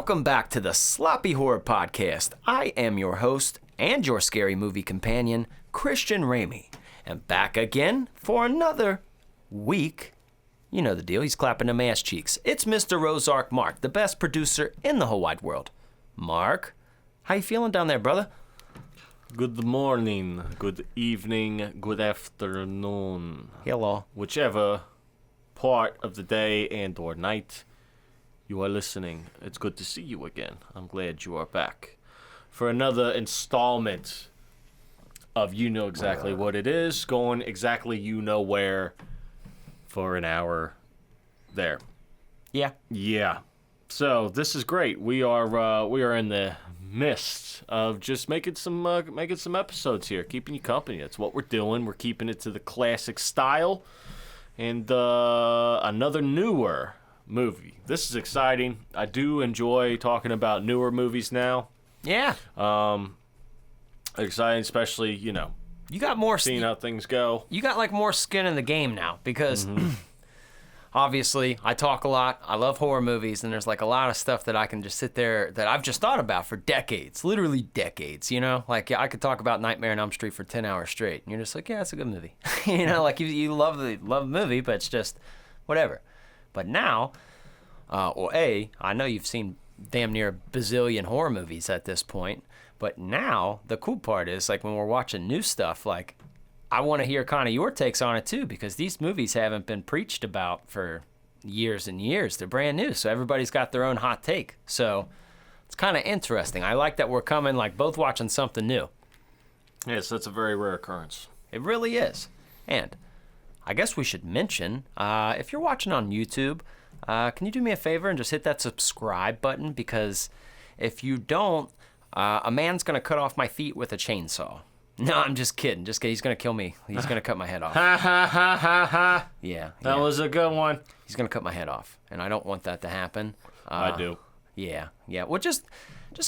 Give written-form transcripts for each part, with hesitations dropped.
Welcome back to the Sloppy Horror Podcast. I am your host and your scary movie companion, Christian Ramey. And back again for another week. You know the deal, he's clapping them ass cheeks. It's Mr. Ozark Mark, the best producer in the whole wide world. Mark, how you feeling down there, brother? Good morning, good evening, good afternoon. Hello. Whichever part of the day and or night you are listening, it's good to see you again. I'm glad you are back for another installment of You Know Exactly What It Is, going exactly you know where for an hour there. Yeah. So this is great. We are in the midst of just making some episodes here, keeping you company. That's what we're doing. We're keeping it to the classic style, and another newer movie. This is exciting. I do enjoy talking about newer movies now. Yeah. Exciting, especially you got more seeing how things go. You got like more skin in the game now because obviously I talk a lot. I love horror movies, and there's like a lot of stuff that I can just sit there that I've just thought about for decades, literally decades. Like I could talk about Nightmare on Elm Street for 10 hours straight, and you're just like, yeah, it's a good movie. Like you love the movie, but it's just whatever. But now, I know you've seen damn near a bazillion horror movies at this point. But now, the cool part is, like, when we're watching new stuff, like, I want to hear kind of your takes on it, too, because these movies haven't been preached about for years and years. They're brand new, so everybody's got their own hot take. So it's kind of interesting. I like that we're coming, like, both watching something new. Yes, that's a very rare occurrence. It really is. And I guess we should mention, if you're watching on YouTube, can you do me a favor and just hit that subscribe button? Because if you don't, a man's going to cut off my feet with a chainsaw. No, I'm just kidding. He's going to kill me. He's going to cut my head off. Ha ha ha ha ha. Yeah. That was a good one. He's going to cut my head off, and I don't want that to happen. I do. Yeah. Well, just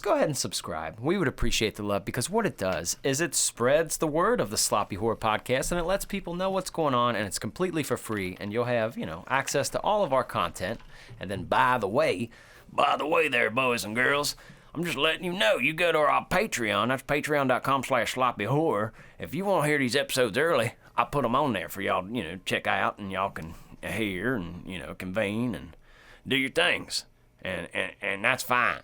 go ahead and subscribe. We would appreciate the love, because what it does is it spreads the word of the Sloppy Horror Podcast, and it lets people know what's going on, and it's completely for free, and you'll have, access to all of our content. And then, by the way there, boys and girls, I'm just letting you know, you go to our Patreon. That's patreon.com/sloppyhorror. If you want to hear these episodes early, I put them on there for y'all, check out, and y'all can hear and, convene and do your things. And that's fine.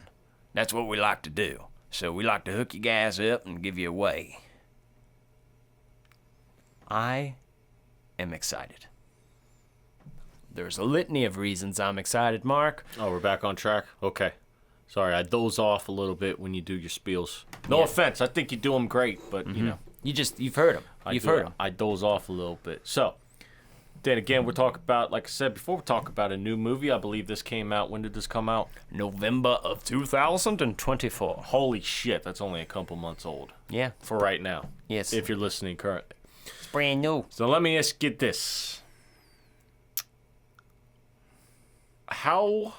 That's what we like to do. So we like to hook you guys up and give you away. I am excited. There's a litany of reasons I'm excited, Mark. Oh, we're back on track? Okay. Sorry, I doze off a little bit when you do your spiels. No offense, I think you do them great, but You've heard them. Heard them. I doze off a little bit. So, then again, we're talking about, like I said before, we're talking about a new movie. I believe this came out. When did this come out? November of 2024. Holy shit, that's only a couple months old. Yeah. For right now. Yes. If you're listening currently. It's brand new. So let me ask you this. How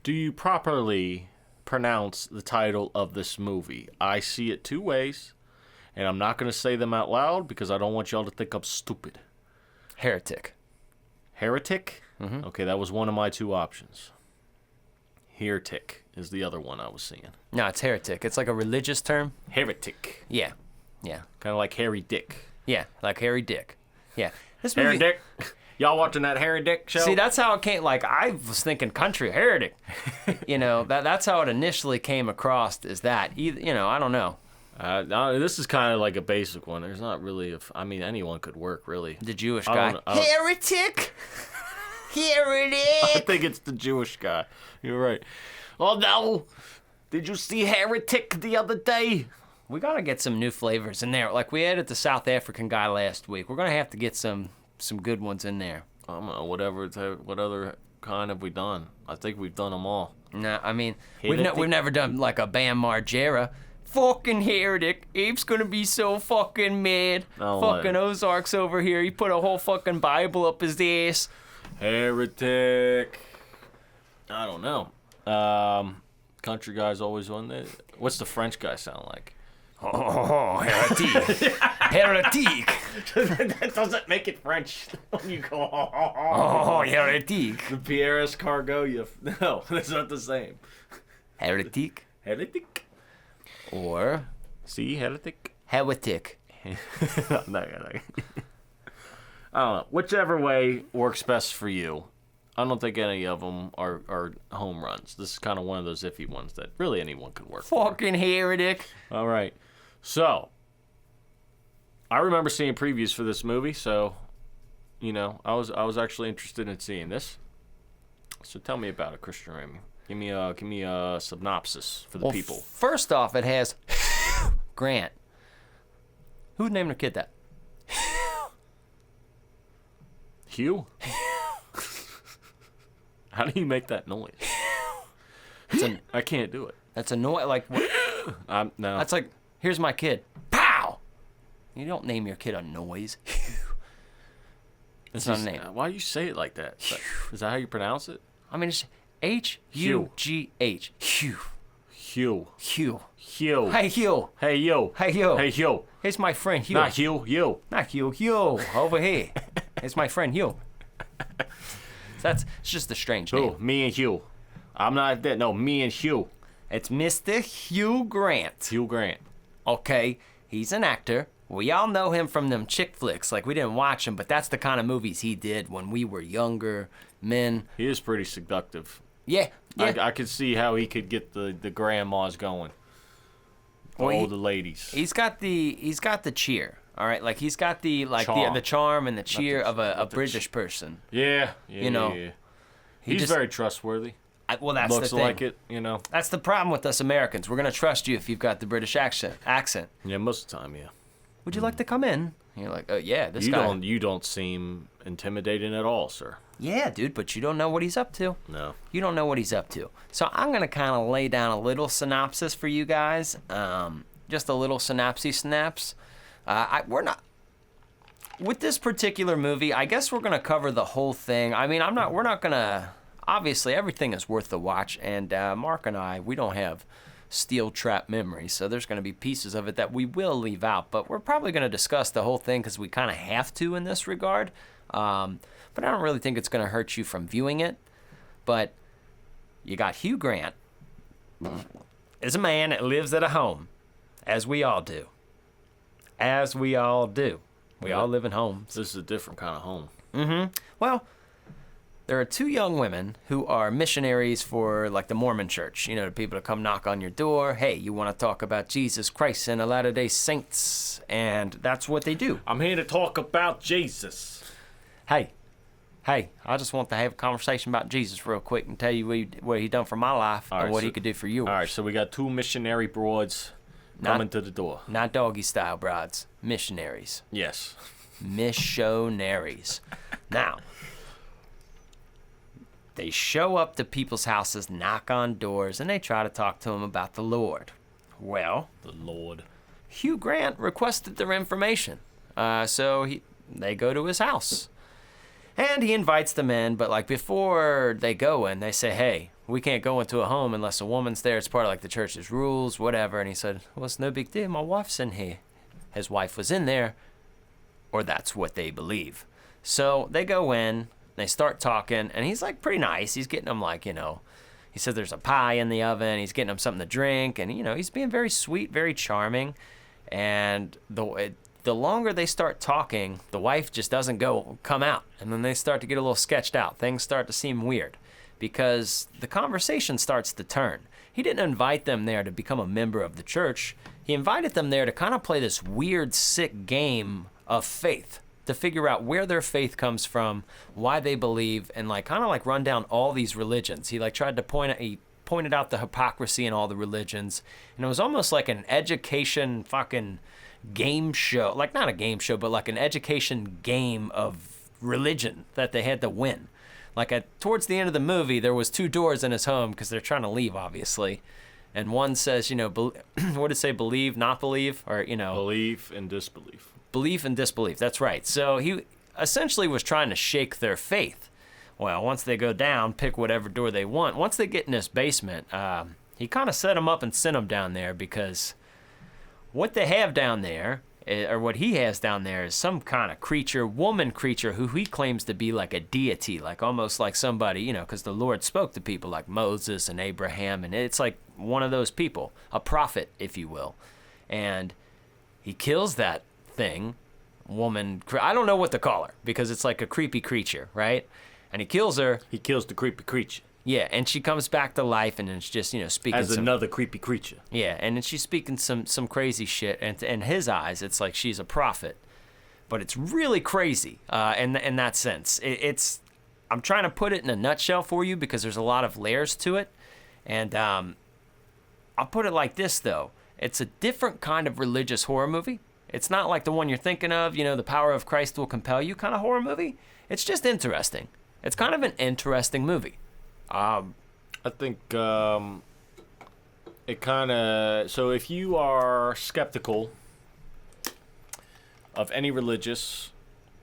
do you properly pronounce the title of this movie? I see it two ways, and I'm not going to say them out loud because I don't want y'all to think I'm stupid. Heretic. Heretic? Mm-hmm. Okay, that was one of my two options. Heretic is the other one I was seeing. No, it's heretic. It's like a religious term. Heretic. Yeah. Kind of like Harry Dick. Yeah, like Harry Dick. Yeah. This movie... Harry Dick. Y'all watching that Harry Dick show? See, that's how it came. Like, I was thinking country heretic. That's how it initially came across, is that. I don't know. No, this is kind of like a basic one. There's not really anyone could work, really. The Jewish guy. Heretic! Heretic! I think it's the Jewish guy. You're right. Oh, no! Did you see Heretic the other day? We got to get some new flavors in there. Like, we added the South African guy last week. We're going to have to get some good ones in there. I don't know, what other kind have we done? I think we've done them all. No, we've never done like a Bam Margera. Fucking Heretic. Abe's gonna be so fucking mad. Fucking Ozark's over here. He put a whole fucking Bible up his ass. Heretic. I don't know. Country guys always won that. What's the French guy sound like? Oh, heretic. Heretic. That doesn't make it French when you go, Oh, heretic. The Pierre escargot, no, that's not the same. Heretic. Heretic? Or See, heretic? heretic. No. I don't know. Whichever way works best for you. I don't think any of them are home runs. This is kind of one of those iffy ones that really anyone could work for. Fucking heretic. All right. So, I remember seeing previews for this movie, so, you know, I was actually interested in seeing this. So tell me about it, Christian Ramey. Give me a synopsis for the people. First off, it has Grant. Who named their kid that? Hugh? How do you make that noise? I can't do it. That's a noise. Like, what? No. That's like, here's my kid. Pow! You don't name your kid a noise. It's not a name. Why do you say it like that? Is that how you pronounce it? I mean, it's H-U-G-H. Hugh. Hugh. Hugh. Hugh. Hey, Hugh. Hey, you. Hey, Hugh. Hey, Hugh. Here's my friend Hugh. Not Hugh. You. Not Hugh. Hugh. Over here. It's my friend Hugh. It's just a strange name. Who? Me and Hugh. I'm not that. No, me and Hugh. It's Mr. Hugh Grant. Hugh Grant. Okay, he's an actor. We all know him from them chick flicks. Like, we didn't watch him, but that's the kind of movies he did when we were younger men. He is pretty seductive. Yeah. I could see how he could get the grandmas going. Well, All the ladies. He's got the cheer. All right, like he's got the Charm. the charm and the cheer of a British person. Yeah. You know, yeah. He's very trustworthy. Well, that's Looks the thing. like it, you know. That's the problem with us Americans. We're gonna trust you if you've got the British accent. Yeah, most of the time, yeah. Would you like to come in? And you're like, oh yeah, this guy. You don't seem intimidating at all, sir. Yeah, dude, but you don't know what he's up to. No. You don't know what he's up to. So I'm going to kind of lay down a little synopsis for you guys. Just a little synapse. We're not... With this particular movie, I guess we're going to cover the whole thing. I mean, we're not going to... Obviously, everything is worth the watch. And Mark and I, we don't have steel trap memory. So there's going to be pieces of it that we will leave out. But we're probably going to discuss the whole thing because we kind of have to in this regard. But I don't really think it's going to hurt you from viewing it. But you got Hugh Grant is a man that lives at a home, as we all do. As we all do. We all live in homes. This is a different kind of home. Mm-hmm. Well, there are two young women who are missionaries for, like, the Mormon church. You know, the people that come knock on your door. Hey, you want to talk about Jesus Christ and the Latter-day Saints. And that's what they do. I'm here to talk about Jesus. Hey, I just want to have a conversation about Jesus real quick and tell you what he done for my life and what he could do for yours. All right, so we got two missionary broads coming to the door. Not doggy style broads, missionaries. Yes. Missionaries. Now, they show up to people's houses, knock on doors, and they try to talk to them about the Lord. Well, The Lord. Hugh Grant requested their information, so they go to his house. And he invites them in, but like before they go in, they say, hey, we can't go into a home unless a woman's there. It's part of like the church's rules, whatever. And he said, well, it's no big deal. My wife's in here. His wife was in there, or that's what they believe. So they go in, they start talking, and he's like pretty nice. He's getting them like, you know, he said there's a pie in the oven. He's getting them something to drink, and, you know, he's being very sweet, very charming. And the longer they start talking, the wife just doesn't come out. And then they start to get a little sketched out. Things start to seem weird because the conversation starts to turn. He didn't invite them there to become a member of the church. He invited them there to kind of play this weird, sick game of faith, to figure out where their faith comes from, why they believe, and like kind of like run down all these religions. He like tried to he pointed out the hypocrisy in all the religions. And it was almost like an education fucking game show, like not a game show, but like an education game of religion that they had to win. Like towards the end of the movie, there was two doors in his home because they're trying to leave, obviously. And one says, you know, what did it say? Believe, not believe, or, you know. Belief and disbelief. Belief and disbelief, that's right. So he essentially was trying to shake their faith. Well, once they go down, pick whatever door they want. Once they get in this basement, he kind of set them up and sent them down there because what they have down there or what he has down there is some kind of creature, woman creature, who he claims to be like a deity, like almost like somebody, you know, because the Lord spoke to people like Moses and Abraham, and it's like one of those people, a prophet, if you will. And he kills that thing, woman, I don't know what to call her, because it's like a creepy creature, right? And he kills her. He kills the creepy creature. Yeah, and she comes back to life, and it's just, you know, speaking as another creepy creature. Yeah, and then she's speaking some crazy shit, and in his eyes, it's like she's a prophet, but it's really crazy in that sense. I'm trying to put it in a nutshell for you because there's a lot of layers to it, and I'll put it like this though: it's a different kind of religious horror movie. It's not like the one you're thinking of, you know, the power of Christ will compel you kind of horror movie. It's just interesting. It's kind of an interesting movie. I think it kind of... So if you are skeptical of any religions,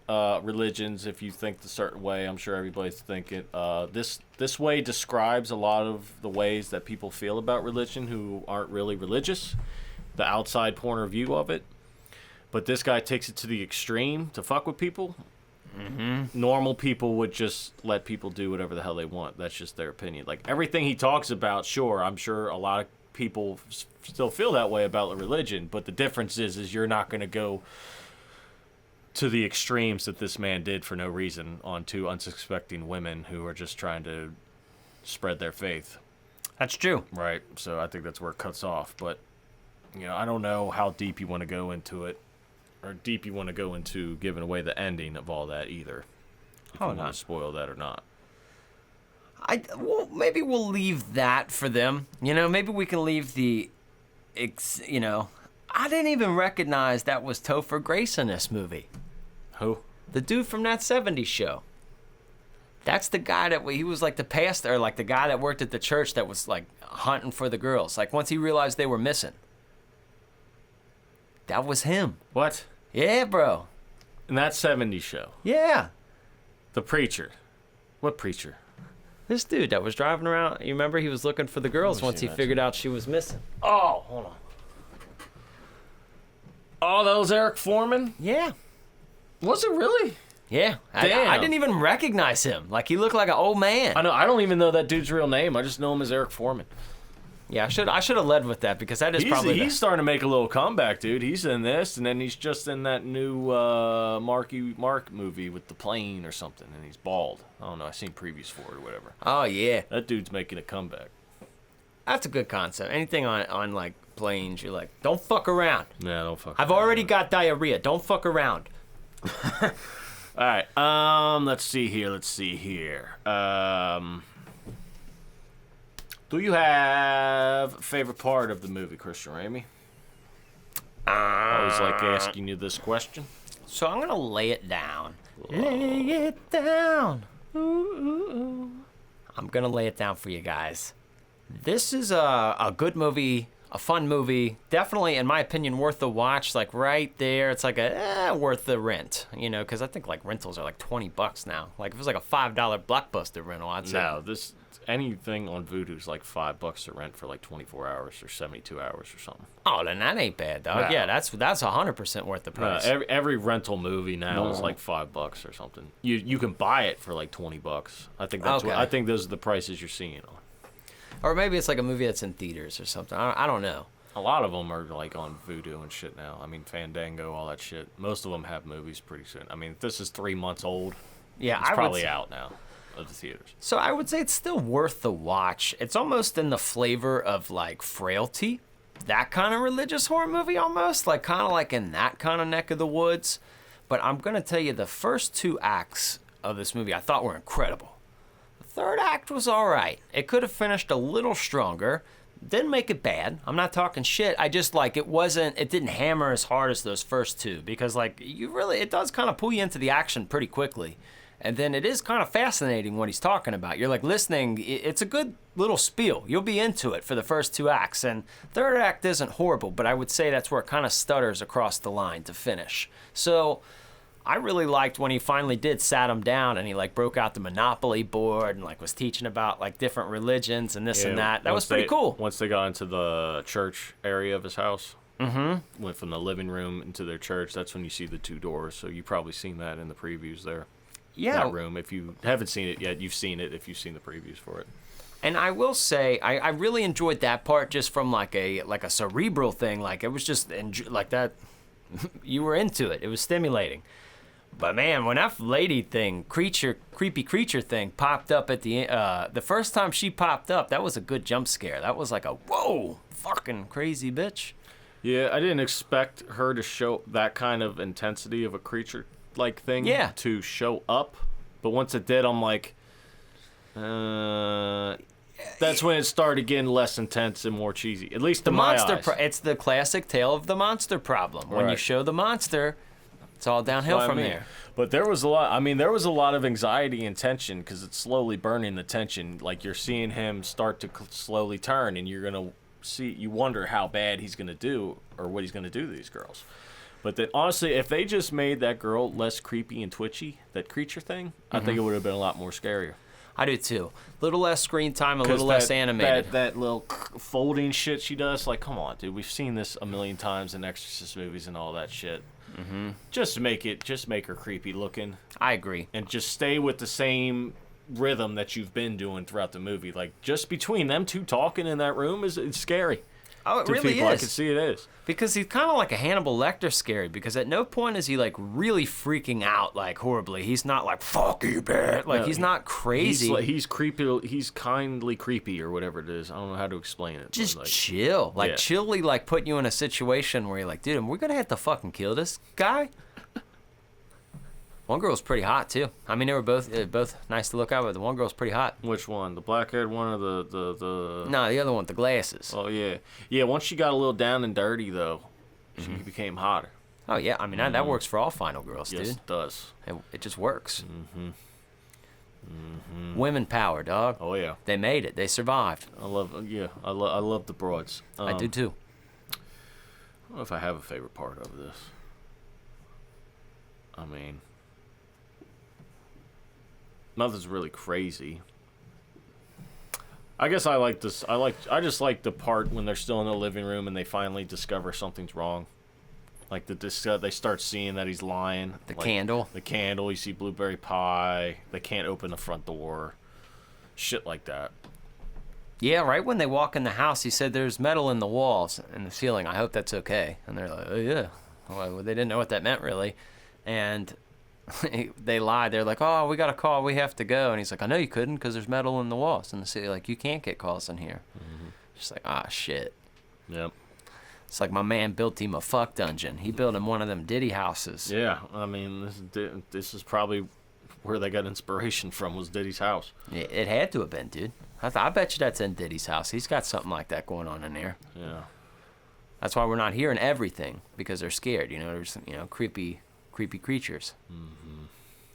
if you think a certain way, I'm sure everybody's thinking, this way describes a lot of the ways that people feel about religion who aren't really religious, the outside point of view of it. But this guy takes it to the extreme to fuck with people. Mm-hmm. Normal people would just let people do whatever the hell they want. That's just their opinion. Like everything he talks about, sure, I'm sure a lot of people still feel that way about religion, but the difference is you're not going to go to the extremes that this man did for no reason on two unsuspecting women who are just trying to spread their faith. That's true. Right. So I think that's where it cuts off. But, you know, I don't know how deep you want to go into it. Or deep you want to go into giving away the ending of all that either. If you want to spoil that or not. Well, maybe we'll leave that for them. You know, maybe we can leave I didn't even recognize that was Topher Grace in this movie. Who? The dude from that 70s show. That's the guy he was like the pastor, or like the guy that worked at the church that was like hunting for the girls. Like once he realized they were missing. That was him. What? Yeah, bro. In that 70s show? Yeah. The preacher. What preacher? This dude that was driving around. You remember he was looking for the girls once he figured out she was missing. Oh, hold on. Oh, that was Eric Foreman? Yeah. Was it really? Yeah. Damn. I didn't even recognize him. Like he looked like an old man. I know. I don't even know that dude's real name. I just know him as Eric Foreman. Yeah, I should have led with that because that is he's starting to make a little comeback, dude. He's in this, and then he's just in that new Mark movie with the plane or something, and he's bald. I don't know. I've seen previews for it or whatever. Oh yeah, that dude's making a comeback. That's a good concept. Anything on like planes, you're like, don't fuck around. Yeah, don't fuck. I've already got diarrhea. Don't fuck around. All right. Let's see here. Do you have a favorite part of the movie, Christian Ramey? I always like asking you this question. So I'm going to lay it down. Lay it down. Ooh, ooh, ooh. I'm going to lay it down for you guys. This is a good movie, a fun movie. Definitely, in my opinion, worth the watch. Like right there, it's like worth the rent. You know, because I think like rentals are like $20 now. Like if it was like a $5 Blockbuster rental, I'd say. No, anything on Vudu's like $5 to rent for like 24 hours or 72 hours or something. Oh, then that ain't bad, dog. No. Yeah, that's 100% worth the price. No, every rental movie now is like $5 or something. You can buy it for like $20. I think that's I think those are the prices you're seeing on. Or maybe it's like a movie that's in theaters or something. I don't know. A lot of them are like on Vudu and shit now. I mean, Fandango, all that shit. Most of them have movies pretty soon. I mean, if this is 3 months old, it's probably out now. Of the theaters. So I would say it's still worth the watch. It's almost in the flavor of like Frailty, that kind of religious horror movie almost, like kind of like in that kind of neck of the woods. But I'm going to tell you the first 2 acts of this movie I thought were incredible. The third act was all right. It could have finished a little stronger. Didn't make it bad. I'm not talking shit. I just like it didn't hammer as hard as those first 2 because like it does kind of pull you into the action pretty quickly. And then it is kind of fascinating what he's talking about. You're like listening. It's a good little spiel. You'll be into it for the first 2 acts. And third act isn't horrible, but I would say that's where it kind of stutters across the line to finish. So I really liked when he finally sat him down and he like broke out the Monopoly board and like was teaching about like different religions and this and that. That was pretty cool. Once they got into the church area of his house. Went from the living room into their church. That's when you see the 2 doors. So you've probably seen that in the previews there. Yeah. That room. If you haven't seen it yet, you've seen it if you've seen the previews for it. And I will say, I really enjoyed that part just from like a cerebral thing. Like it was just like that. You were into it. It was stimulating. But man, when that lady thing, creepy creature thing popped up at the first time she popped up, that was a good jump scare. That was like a whoa, fucking crazy bitch. Yeah, I didn't expect her to show that kind of intensity of a creature-like thing to show up. But once it did, I'm like, that's when it started getting less intense and more cheesy. At least to my eyes. It's the classic tale of the monster problem. When you show the monster, it's all downhill from there. But there was a lot. I mean, there was a lot of anxiety and tension because it's slowly burning the tension. Like you're seeing him start to slowly turn, and you're gonna see. You wonder how bad he's gonna do or what he's gonna do to these girls. But then, honestly, if they just made that girl less creepy and twitchy, that creature thing, I think it would have been a lot more scarier. I do too. A little less screen time, a little less animated. That little folding shit she does, like, come on, dude. We've seen this a million times in Exorcist movies and all that shit. Mm-hmm. Just make her creepy looking. I agree. And just stay with the same rhythm that you've been doing throughout the movie. Like, just between them two talking in that room it's scary. Oh, it really people. is. I can see it is. Because he's kind of like a Hannibal Lecter scary, because at no point is he like really freaking out like horribly. He's not like, fuck you, bitch. Like, he's not crazy. He's creepy. He's kindly creepy or whatever it is. I don't know how to explain it. Just like, chill. Like, chilly, like putting you in a situation where you're like, dude, we're going to have to fucking kill this guy. One girl's pretty hot too. I mean, they were both nice to look at, but the one girl's pretty hot. Which one? The black-haired one or the? No, the other one with the glasses. Oh yeah, yeah. Once she got a little down and dirty though, she became hotter. Oh yeah, I mean that works for all final girls, dude. Yes, it does. It just works. Women power, dog. Oh yeah. They made it. They survived. I love the broads. I do too. I don't know if I have a favorite part of this. I mean, nothing's really crazy. I guess I like this. I just like the part when they're still in the living room and they finally discover something's wrong. Like they start seeing that he's lying. The candle. The candle. You see blueberry pie. They can't open the front door. Shit like that. Yeah, right when they walk in the house, he said there's metal in the walls and the ceiling. I hope that's okay. And they're like, oh yeah. Well, they didn't know what that meant really. And they lied. They're like, oh, we got a call. We have to go. And he's like, I know you couldn't because there's metal in the walls. And the city, like, you can't get calls in here. Just like, ah, shit. Yep. It's like my man built him a fuck dungeon. He built him one of them Diddy houses. Yeah, I mean, this is probably where they got inspiration from, was Diddy's house. It had to have been, dude. I bet you that's in Diddy's house. He's got something like that going on in there. Yeah. That's why we're not hearing everything, because they're scared. You know, there's creepy creatures.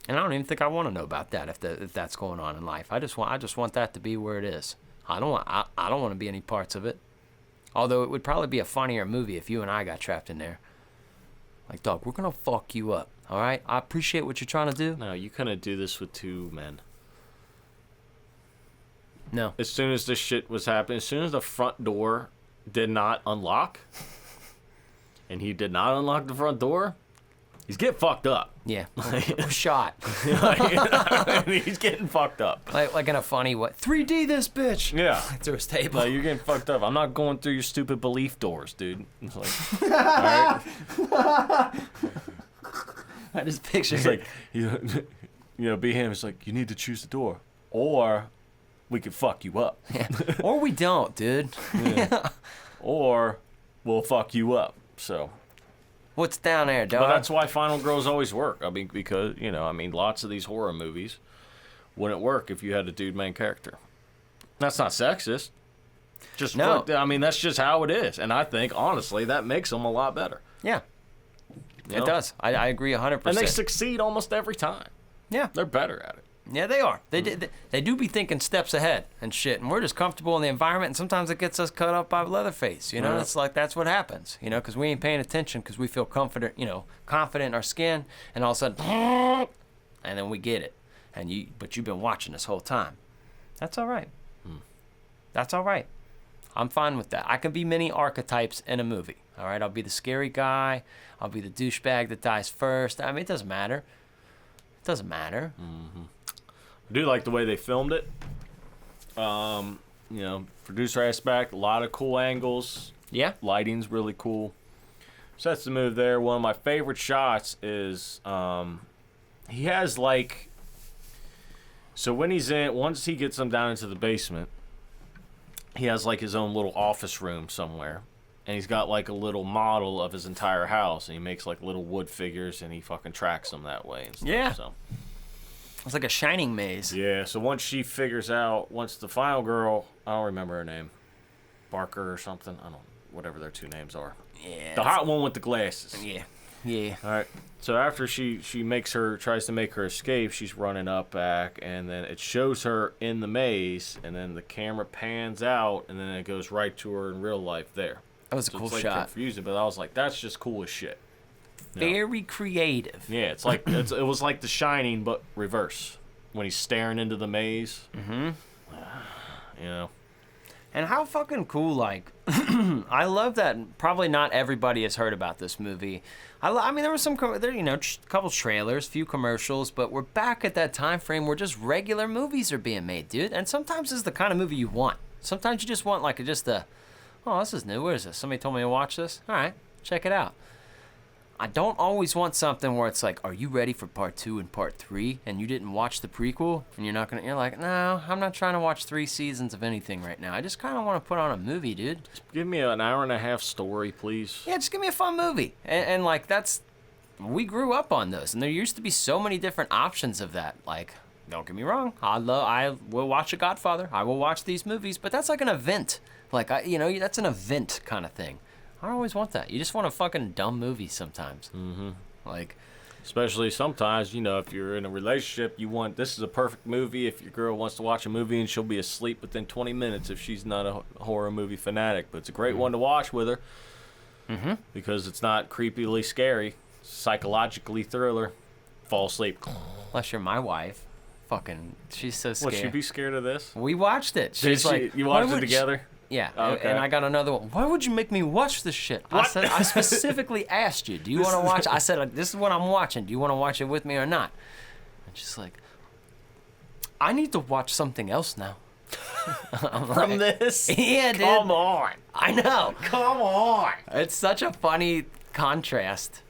And I don't even think I want to know about that if that's going on in life. I just want that to be where it is. I don't want to be any parts of it. Although it would probably be a funnier movie if you and I got trapped in there. Like, dog, we're gonna fuck you up. All right? I appreciate what you're trying to do. No, you couldn't do this with two men. No. As soon as this shit was happening, as soon as the front door did not unlock, and he did not unlock the front door, he's getting fucked up. Yeah. We're shot. He's getting fucked up. Like in a funny way. 3D this bitch. Yeah. Through his table. No, you're getting fucked up. I'm not going through your stupid belief doors, dude. It's like, all right. I just picture it's like, be him. It's like, you need to choose the door, or we could fuck you up. Yeah. Or we don't, dude. Yeah. Or we'll fuck you up. So. What's down there, dog? But that's why final girls always work. I mean, because, lots of these horror movies wouldn't work if you had a dude main character. That's not sexist. Just no. That's just how it is. And I think, honestly, that makes them a lot better. Yeah. It does. I agree 100%. And they succeed almost every time. Yeah. They're better at it. Yeah, they are. They do be thinking steps ahead and shit, and we're just comfortable in the environment, and sometimes it gets us cut up by Leatherface. Yeah. It's like that's what happens. Because we ain't paying attention because we feel confident in our skin, and all of a sudden, and then we get it. But you've been watching this whole time. That's all right. That's all right. I'm fine with that. I can be many archetypes in a movie. All right, I'll be the scary guy. I'll be the douchebag that dies first. I mean, it doesn't matter. It doesn't matter. I do like the way they filmed it. You know, producer aspect, a lot of cool angles. Yeah. Lighting's really cool. Sets the mood there. One of my favorite shots is he has like, so when he's once he gets them down into the basement, he has like his own little office room somewhere. And he's got like a little model of his entire house, and he makes like little wood figures, and he fucking tracks them that way and stuff. Yeah. So It's like a shining maze. yeah, so once the final girl, I don't remember her name, Barker or something, whatever their two names are. Yeah. The hot one with the glasses. Yeah. Yeah. All right. So after she tries to make her escape, she's running up back, and then it shows her in the maze, and then the camera pans out, and then it goes right to her in real life there. That was a So cool it's like shot. confusing, but I was like, that's just cool as shit. Very creative. Yeah, it's like it was like The Shining, but reverse. When he's staring into the maze. Mm-hmm. You know. And how fucking cool, like, I love that probably not everybody has heard about this movie. I mean, there was couple trailers, few commercials, but we're back at that time frame where just regular movies are being made, dude. And sometimes this is the kind of movie you want. Sometimes you just want, like, oh, this is new. Where is this? Somebody told me to watch this? All right, check it out. I don't always want something where it's like, are you ready for part 2 and part 3? And you didn't watch the prequel, and you're like, no, I'm not trying to watch 3 seasons of anything right now. I just kind of want to put on a movie, dude. Give me an hour and a half story, please. Yeah, just give me a fun movie. And like, we grew up on those, and there used to be so many different options of that. Like, don't get me wrong, I will watch a Godfather. I will watch these movies, but that's like an event. Like, that's an event kind of thing. I don't always want that. You just want a fucking dumb movie sometimes. Mm-hmm. Like, especially sometimes, if you're in a relationship, this is a perfect movie if your girl wants to watch a movie and she'll be asleep within 20 minutes if she's not a horror movie fanatic. But it's a great one to watch with her because it's not creepily scary, psychologically thriller. Fall asleep. Unless you're my wife. Fucking, she's so scared. Would she be scared of this? We watched it. She's like, you watched it together? Yeah, okay. And I got another one. Why would you make me watch this shit? I specifically asked you, do you want to watch? I said, this is what I'm watching. Do you want to watch it with me or not? And she's like, I need to watch something else now. From this? Yeah, dude. Come on. I know. Come on. It's such a funny contrast.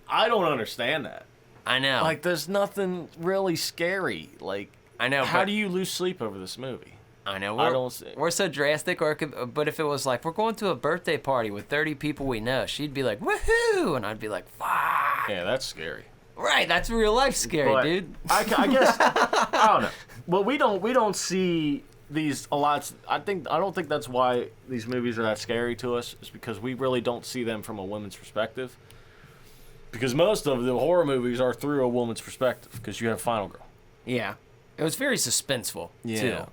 I don't understand that. I know. Like, there's nothing really scary. Like, I know. How do you lose sleep over this movie? I know. We're so drastic, but if it was like, we're going to a birthday party with 30 people we know, she'd be like, woohoo! And I'd be like, fuck. Yeah, that's scary. Right, that's real life scary, but dude. I guess, I don't know. Well, we don't see these a lot. I don't think that's why these movies are that scary to us. It's because we really don't see them from a woman's perspective. Because most of the horror movies are through a woman's perspective, because you have Final Girl. Yeah. It was very suspenseful, too.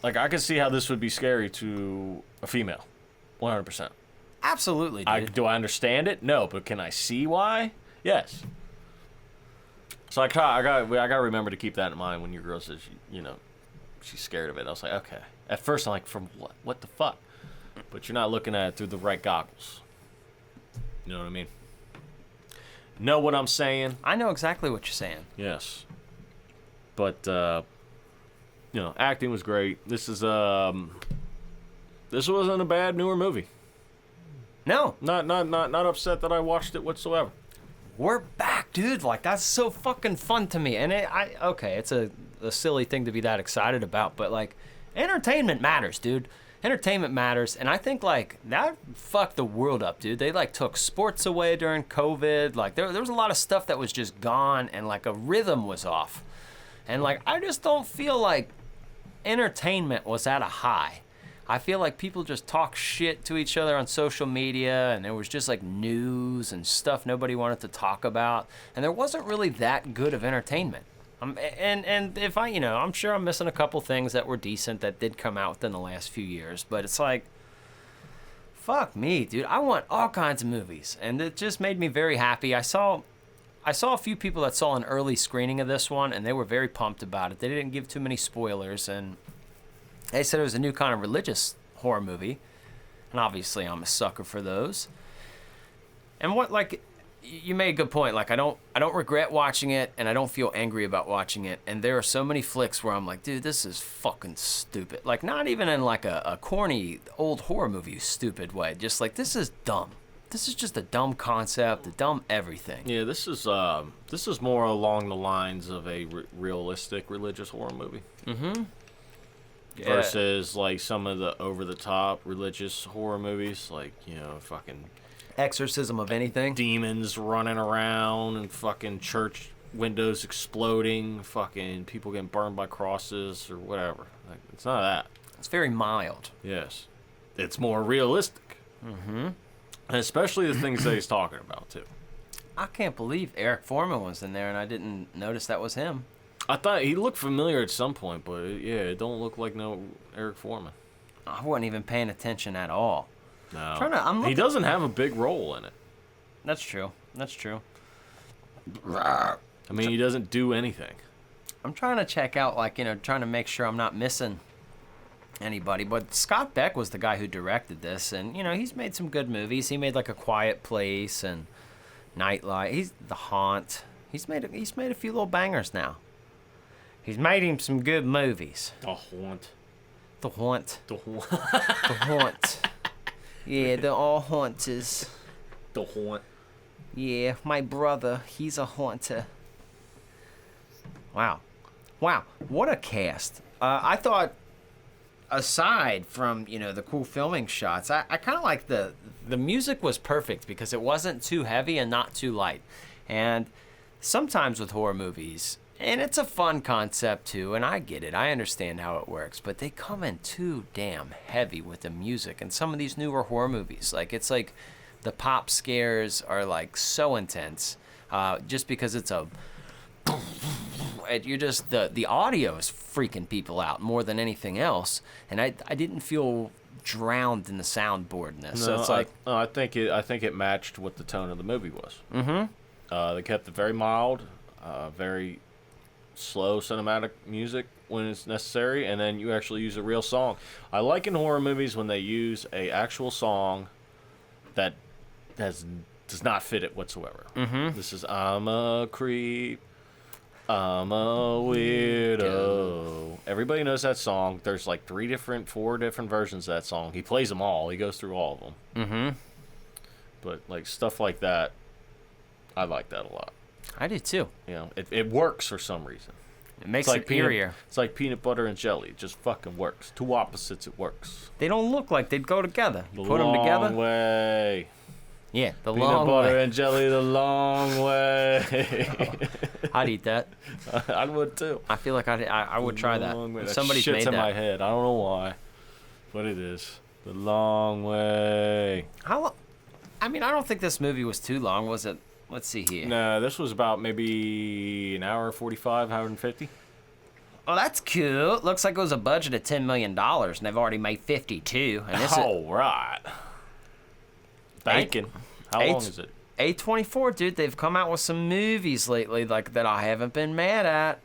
Like, I can see how this would be scary to a female. 100%. Absolutely, dude. Do I understand it? No, but can I see why? Yes. So I gotta remember to keep that in mind when your girl says, she's scared of it. I was like, okay. At first, I'm like, from what? What the fuck? But you're not looking at it through the right goggles. You know what I mean? Know what I'm saying? I know exactly what you're saying. Yes. But, acting was great. This wasn't a bad newer movie. No. Not upset that I watched it whatsoever. We're back, dude. Like, that's so fucking fun to me. And it's a silly thing to be that excited about, but like, entertainment matters, dude. Entertainment matters, and I think like that fucked the world up, dude. They like took sports away during COVID. Like there was a lot of stuff that was just gone, and like a rhythm was off. And like I just don't feel like entertainment was at a high. I feel like people just talk shit to each other on social media, and there was just like news and stuff nobody wanted to talk about, and there wasn't really that good of entertainment. And if I'm sure I'm missing a couple things that were decent that did come out within the last few years, but it's like, fuck me, dude. I want all kinds of movies, and it just made me very happy. I saw a few people that saw an early screening of this one, and they were very pumped about it. They didn't give too many spoilers, and they said it was a new kind of religious horror movie, and obviously I'm a sucker for those. And what, like, you made a good point. Like, I don't regret watching it, and I don't feel angry about watching it. And there are so many flicks where I'm like, dude, this is fucking stupid. Like, not even in like a corny old horror movie stupid way. Just like, this is dumb. This is just a dumb concept, a dumb everything. Yeah, this is more along the lines of a realistic religious horror movie. Mm-hmm. Yeah. Versus like some of the over-the-top religious horror movies, like, you know, fucking Exorcism of anything. demons running around and fucking church windows exploding, fucking people getting burned by crosses or whatever. Like, it's not that. It's very mild. Yes. It's more realistic. Mm-hmm. And especially the things that he's talking about, too. I can't believe Eric Foreman was in there and I didn't notice that was him. I thought he looked familiar at some point, but yeah, it don't look like no Eric Foreman. I wasn't even paying attention at all. No. He doesn't have a big role in it. That's true. That's true. I mean, he doesn't do anything. I'm trying to check out, like, you know, trying to make sure I'm not missing anybody. But Scott Beck was the guy who directed this, and, you know, he's made some good movies. He made, like, A Quiet Place and Nightlight. He's The Haunt. He's made a few little bangers now. He's made him some good movies. The Haunt. The Haunt. The Haunt. The Haunt. Yeah, they're all haunters. The Haunt. Yeah, my brother, he's a haunter. Wow. Wow, what a cast. I thought, aside from, you know, the cool filming shots, I kind of like the music was perfect because it wasn't too heavy and not too light. And sometimes with horror movies, and it's a fun concept too, and I get it, I understand how it works, but they come in too damn heavy with the music. And some of these newer horror movies, like, it's like the pop scares are like so intense, just because it's you're just, the audio is freaking people out more than anything else, and I didn't feel drowned in the soundboardness. No, so it's like, I think it matched what the tone of the movie was. mm-hmm. They kept it very mild, very slow cinematic music when it's necessary, and then you actually use a real song. I like in horror movies when they use a actual song that does not fit it whatsoever. Mm-hmm. This is I'm a creep, I'm a weirdo. Everybody knows that song. There's like 4 different versions of that song. He plays them all. He goes through all of them. Mm-hmm. But like stuff like that, I like that a lot. I do too. You know, it works for some reason. It makes It's it superior. It's like peanut butter and jelly. It just fucking works. Two opposites, it works. They don't look like they'd go together. You The put them long together. way. Yeah, the Peanut long butter way. and jelly the long way. I'd eat that. I would too. I feel like I would try that. Long way. If That somebody's shit's made in that. my head. I don't know why, but it is. The long way. How long? I mean, I don't think this movie was too long, was it? Let's see here. No, this was about maybe an hour 45, hour and 50. Oh, that's cool. Looks like it was a budget of $10 million, and they've already made 52. And this All right. Banking. How long is it? A24, dude. They've come out with some movies lately, like, that I haven't been mad at.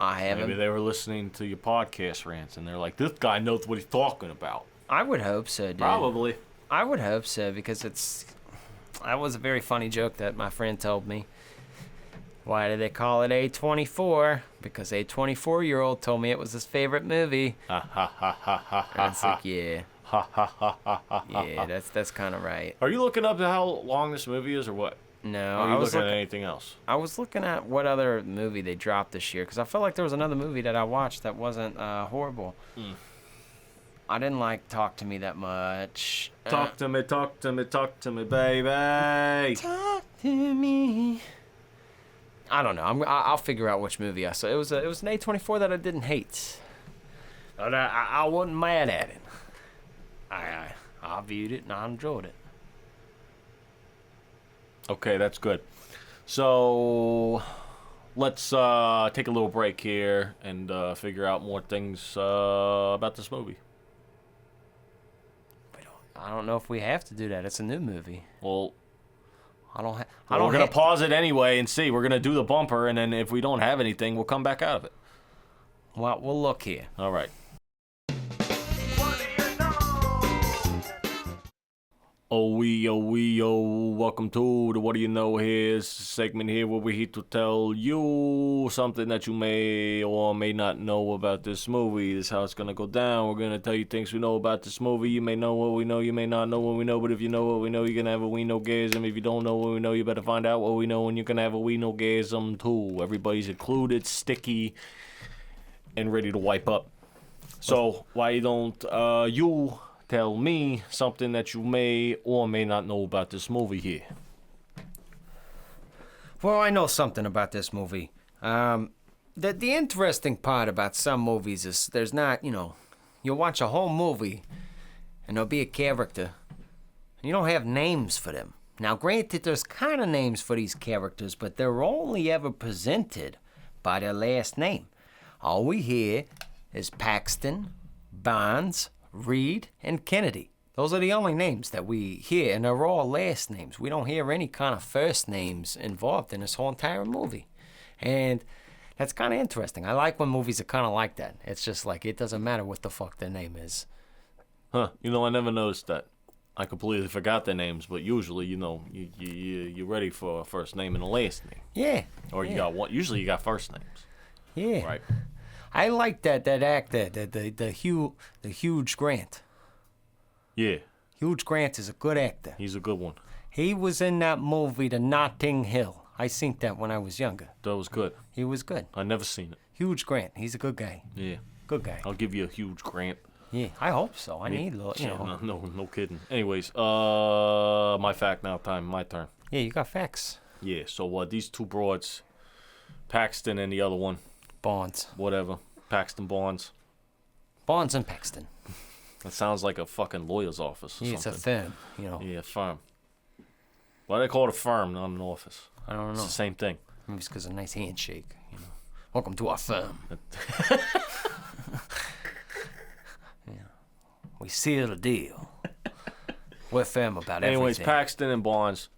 I haven't. Maybe they were listening to your podcast rants, and they're like, "This guy knows what he's talking about." I would hope so, dude. Probably. I would hope so, because that was a very funny joke that my friend told me. Why do they call it A24? Because a 24-year-old told me it was his favorite movie. Ha ha ha ha ha And it's ha. like, yeah, Ha ha ha ha ha. yeah, that's kind of right. Are you looking up how long this movie is, or what? No, Or are you I was looking at anything else? I was looking at what other movie they dropped this year, because I felt like there was another movie that I watched that wasn't horrible. I didn't like Talk to Me that much. Talk to me, talk to me, talk to me, baby. Talk to me. I don't know. I'll figure out which movie I saw. It was an A24 that I didn't hate. But I wasn't mad at it. I viewed it and I enjoyed it. Okay, that's good. So let's take a little break here and figure out more things about this movie. I don't know if we have to do that. It's a new movie. Well, We're gonna pause it anyway and see. We're gonna do the bumper, and then if we don't have anything, we'll come back out of it. Well, we'll look here. All right. What do you know? Oh, welcome to the What Do You Know Here segment here where we're here to tell you something that you may or may not know about this movie. This is how it's going to go down. We're going to tell you things we know about this movie. You may know what we know, you may not know what we know, but if you know what we know, you're going to have a we know gasm. If you don't know what we know, you better find out what we know, and you're going to have a we know gasm too. Everybody's included, sticky, and ready to wipe up. So why don't you tell me something that you may or may not know about this movie here? Well, I know something about this movie. The interesting part about some movies is there's not, you'll watch a whole movie and there'll be a character and you don't have names for them. Now, granted, there's kind of names for these characters, but they're only ever presented by their last name. All we hear is Paxton, Bonds, Reed, and Kennedy. Those are the only names that we hear, and they're all last names. We don't hear any kind of first names involved in this whole entire movie. And that's kind of interesting. I like when movies are kind of like that. It's just like, it doesn't matter what the fuck their name is. Huh, I never noticed that. I completely forgot their names, but usually, you're ready for a first name and a last name. Yeah. Or you got one. Usually you got first names. Yeah. Right. I like that actor, the Huge Grant. Yeah. Huge Grant is a good actor. He's a good one. He was in that movie, The Notting Hill. I seen that when I was younger. That was good. He was good. I never seen it. Huge Grant. He's a good guy. Yeah. Good guy. I'll give you a huge grant. Yeah, I hope so. I need a little, No kidding. Anyways, my fact now time, my turn. Yeah, you got facts. Yeah, so these two broads, Paxton and the other one, Bonds. whatever, Paxton Bonds. Bonds and Paxton. That sounds like a fucking lawyer's office or Yeah, something. it's a firm, Yeah, firm. Why do they call it a firm, not an office? I don't know. It's the same thing. Maybe it's because of a nice handshake, Welcome to our firm. We seal the deal. We're firm about Anyways, everything. Paxton and Bonds.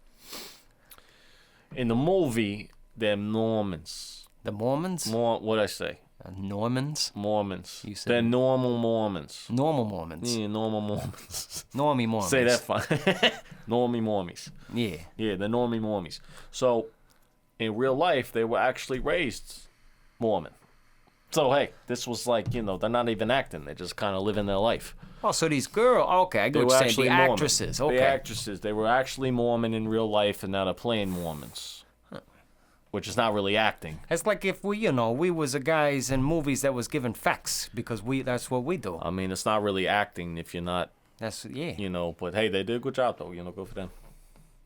In the movie, they're Mormons. The Mormons? What'd I say? Normans? Mormons. You said They're normal Mormons. Normal Mormons. Yeah, normal Mormons. Normie Mormons. Say that fine. Normie Mormies. Yeah. Yeah, the Normie Mormies. So, in real life, they were actually raised Mormon. So, hey, this was like, they're not even acting. They're just kind of living their life. Oh, so these girls, okay, I They get were what you're actually saying. The Mormon. actresses, okay. The actresses. They were actually Mormon in real life, and now they're playing Mormons. Which is not really acting. It's like if we was the guys in movies that was given facts because that's what we do. I mean, it's not really acting if you're not, That's, yeah. but hey, they did a good job, though. Good for them.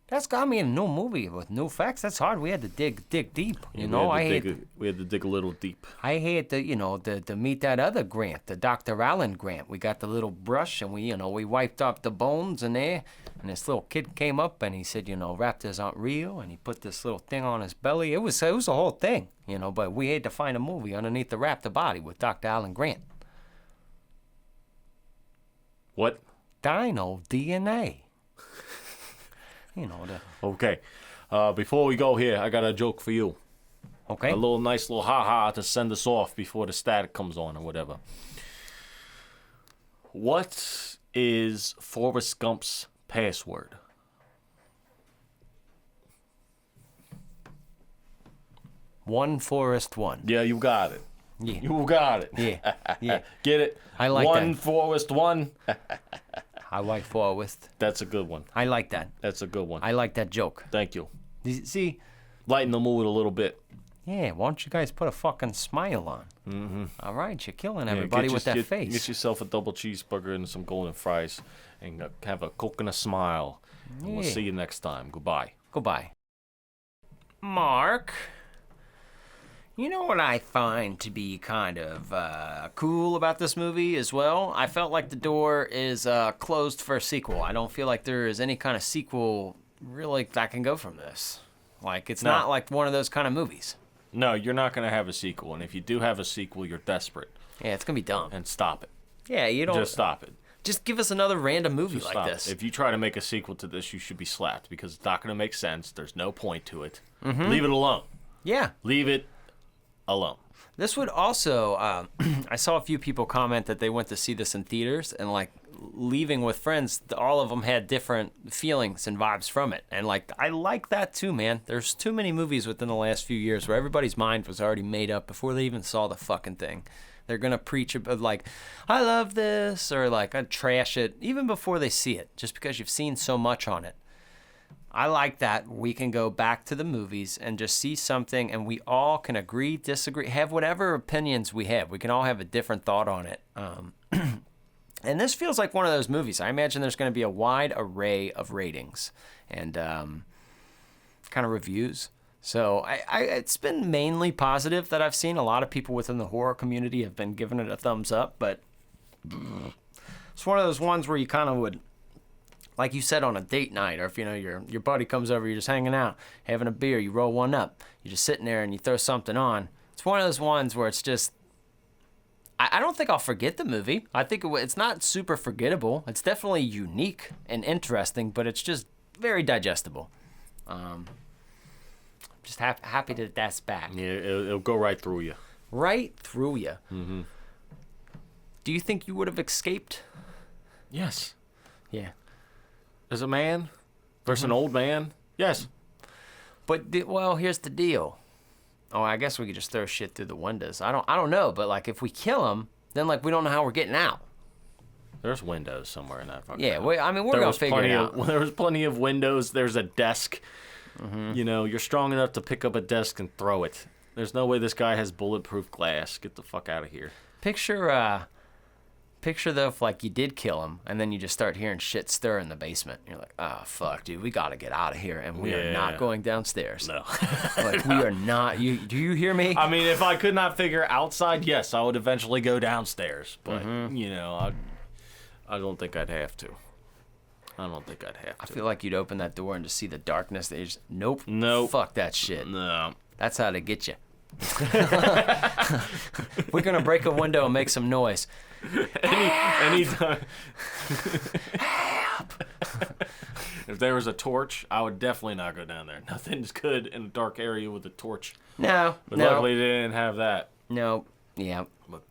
That's got me in a new movie with new facts. That's hard. We had to dig deep. We had to dig a little deep. I had to meet that other Grant, the Dr. Allen Grant. We got the little brush and we wiped off the bones in there. And this little kid came up and he said, raptors aren't real. And he put this little thing on his belly. It was a whole thing, but we had to find a movie underneath the raptor body with Dr. Allen Grant. What? Dino DNA. Okay. Before we go here, I got a joke for you. Okay. A nice little ha-ha to send us off before the static comes on or whatever. What is Forrest Gump's password? One Forest One. Yeah, you got it. Yeah. You got it. Yeah. Yeah. Get it? I like One that. Forrest One. I like Forest. That's a good one. I like that. That's a good one. I like that joke. Thank you. See? Lighten the mood a little bit. Yeah, why don't you guys put a fucking smile on? Mm-hmm. All right, you're killing everybody with that face. Get yourself a double cheeseburger and some golden fries and have a Coke and a smile. And we'll see you next time. Goodbye. Goodbye. Mark, you know what I find to be kind of cool about this movie as well? I felt like the door is closed for a sequel. I don't feel like there is any kind of sequel really that can go from this. Like, it's not like one of those kind of movies. No, you're not going to have a sequel. And if you do have a sequel, you're desperate. Yeah, it's going to be dumb. And stop it. Yeah, you don't... Just stop it. Just give us another random movie like this. If you try to make a sequel to this, you should be slapped because it's not going to make sense. There's no point to it. Mm-hmm. Leave it alone. Yeah. Leave it alone. This would also... I saw a few people comment that they went to see this in theaters, and like leaving with friends, all of them had different feelings and vibes from it. And like, I like that too, man. There's too many movies within the last few years where everybody's mind was already made up before they even saw the fucking thing. They're going to preach about like, I love this, or like, I trash it even before they see it, just because you've seen so much on it. I like that we can go back to the movies and just see something and we all can agree, disagree, have whatever opinions we have. We can all have a different thought on it. And this feels like one of those movies. I imagine there's going to be a wide array of ratings and kind of reviews. So it's been mainly positive that I've seen. A lot of people within the horror community have been giving it a thumbs up, but it's one of those ones where you kind of would, like you said, on a date night, or if your buddy comes over, you're just hanging out, having a beer, you roll one up, you're just sitting there and you throw something on. It's one of those ones where it's just, I don't think I'll forget the movie. I think it's not super forgettable. It's definitely unique and interesting, but it's just very digestible. Just happy that that's back. Yeah, it'll go right through you. Right through you. Mm-hmm. Do you think you would have escaped? Yes. Yeah. As a man versus an old man, yes. But well, here's the deal. Oh, I guess we could just throw shit through the windows. I don't know, but like if we kill him, then like we don't know how we're getting out. There's windows somewhere in that fucking Yeah, house. we're gonna figure it out. There was plenty of windows. There's a desk. Mm-hmm. You're strong enough to pick up a desk and throw it. There's no way this guy has bulletproof glass. Get the fuck out of here. Picture though if like you did kill him and then you just start hearing shit stir in the basement. You're like, oh fuck, dude, we gotta get out of here, and we are not going downstairs. No. Like we are not. Do you hear me? I mean, if I could not figure outside, yes, I would eventually go downstairs. But I don't think I'd have to. I feel like you'd open that door and just see the darkness. They just nope. Fuck that shit. No. That's how they get you. We're gonna break a window and make some noise. Anytime. If there was a torch, I would definitely not go down there. Nothing's good in a dark area with a torch. No. But luckily they didn't have that. No. Yeah. But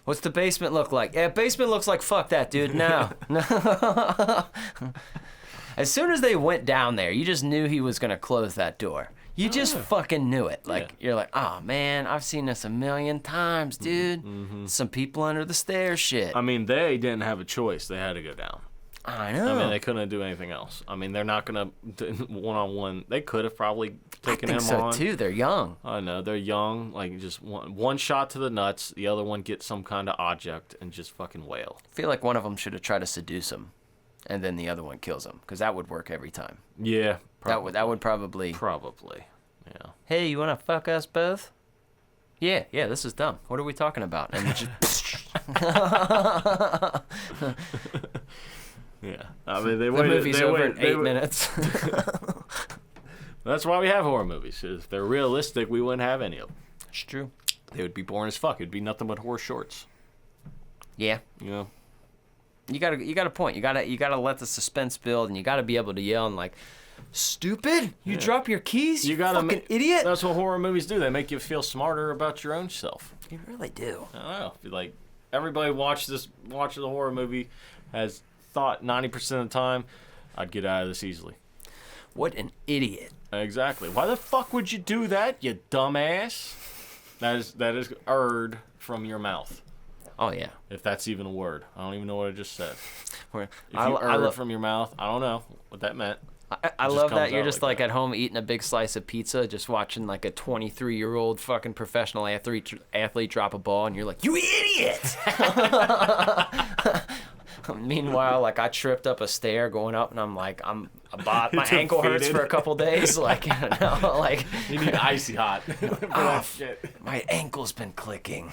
What's the basement look like? Yeah, basement looks like fuck that, dude. No. As soon as they went down there, you just knew he was gonna close that door. You just fucking knew it. Like you're like, oh man, I've seen this a million times, dude. Mm-hmm. Some people under the stairs, shit. I mean, they didn't have a choice. They had to go down. I know. I mean, they couldn't do anything else. I mean, they're not gonna one-on-one. They could have probably taken him on. I think so too. They're young. I know they're young. Like just one shot to the nuts. The other one gets some kind of object and just fucking wail. I feel like one of them should have tried to seduce him, and then the other one kills him, because that would work every time. Yeah. Probably. That would probably. Probably. Yeah. Hey, you wanna fuck us both? Yeah. This is dumb. What are we talking about? And just. Yeah, I mean, the movie's over in 8 minutes. That's why we have horror movies. If they're realistic, we wouldn't have any of them. It's true. They would be boring as fuck. It'd be nothing but horror shorts. Yeah. You got a point. You gotta let the suspense build, and you gotta be able to yell and like, stupid! You drop your keys. You fucking idiot. That's what horror movies do. They make you feel smarter about your own self. You really do. I don't know. Like everybody watches the horror movie has thought 90% of the time, I'd get out of this easily. What an idiot. Exactly. Why the fuck would you do that, you dumbass? That is "erd" from your mouth. Oh yeah. If that's even a word. I don't even know what I just said. If you "erd" from your mouth, I don't know what that meant. I love that you're just like at home eating a big slice of pizza, just watching like a 23-year-old fucking professional athlete drop a ball, and you're like, you idiot! Meanwhile, like I tripped up a stair going up, and I'm like, my ankle hurts for a couple days. Like, like you need icy hot for that shit. My ankle's been clicking.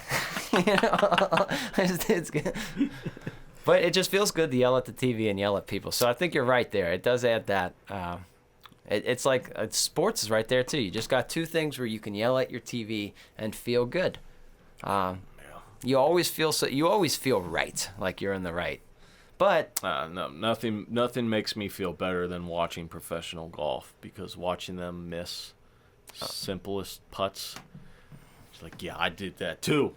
It's good. But it just feels good to yell at the TV and yell at people. So I think you're right there. It does add that. It's like sports is right there too. You just got two things where you can yell at your TV and feel good. You always feel right, like you're in the right. But no, nothing makes me feel better than watching professional golf, because watching them miss simplest putts, it's like, yeah, I did that too.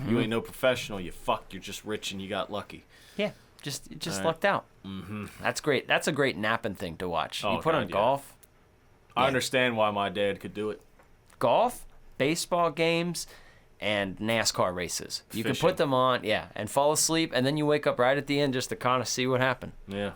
You ain't no professional. You fuck. You're just rich and you got lucky. Yeah, just Right. lucked out. Mm-hmm. That's great. That's a great napping thing to watch. Oh, You put on God, yeah. golf. I Yeah. understand why my dad could do it. Golf, baseball games, and NASCAR races. You can Fishing. put them on, and fall asleep, and then you wake up right at the end just to kind of see what happened. Yeah.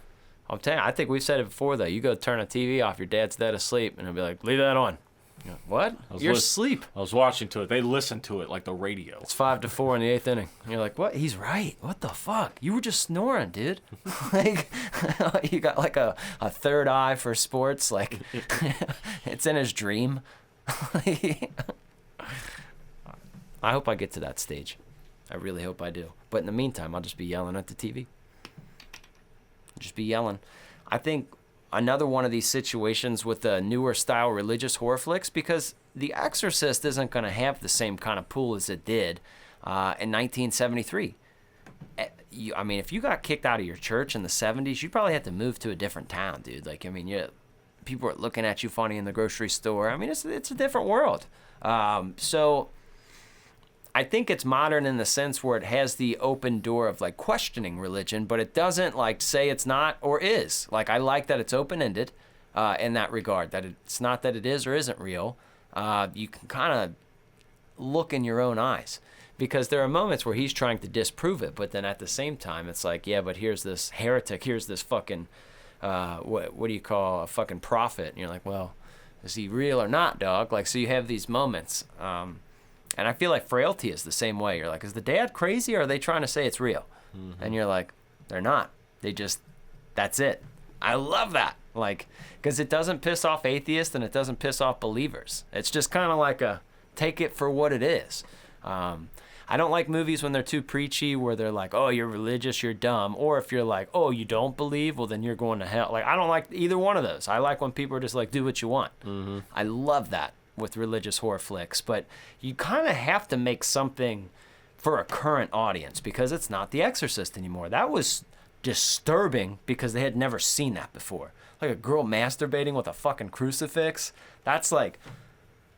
I'm telling you, I think we've said it before, though. You go turn a TV off, your dad's dead asleep, and he'll be like, leave that on. You're like, what? You're asleep. I was watching to it. They listen to it like the radio. It's 5-4 in the 8th inning. And you're like, what? He's right. What the fuck? You were just snoring, dude. Like, you got like a third eye for sports. Like, it's in his dream. I hope I get to that stage. I really hope I do. But in the meantime, I'll just be yelling at the TV. Just be yelling. I think another one of these situations with the newer style religious horror flicks, because The Exorcist isn't going to have the same kind of pool as it did in 1973. I mean, if you got kicked out of your church in the 70s, you'd probably have to move to a different town, dude. Like, I mean, people are looking at you funny in the grocery store. I mean, it's a different world. So I think it's modern in the sense where it has the open door of like questioning religion, but it doesn't like say it's not or is. Like, I like that it's open-ended in that regard, that it's not that it is or isn't real. You can kind of look in your own eyes, because there are moments where he's trying to disprove it, but then at the same time, it's like, yeah, but here's this heretic, here's this fucking, what do you call a fucking prophet? And you're like, well, is he real or not, dog? Like, so you have these moments. And I feel like Frailty is the same way. You're like, is the dad crazy, or are they trying to say it's real? Mm-hmm. And you're like, they're not. They just, that's it. I love that. Like, because it doesn't piss off atheists and it doesn't piss off believers. It's just kind of like a take it for what it is. I don't like movies when they're too preachy, where they're like, oh, you're religious, you're dumb. Or if you're like, oh, you don't believe, well, then you're going to hell. Like, I don't like either one of those. I like when people are just like, do what you want. Mm-hmm. I love that with religious horror flicks. But you kind of have to make something for a current audience, because it's not The Exorcist anymore. That was disturbing because they had never seen that before. Like a girl masturbating with a fucking crucifix. That's like,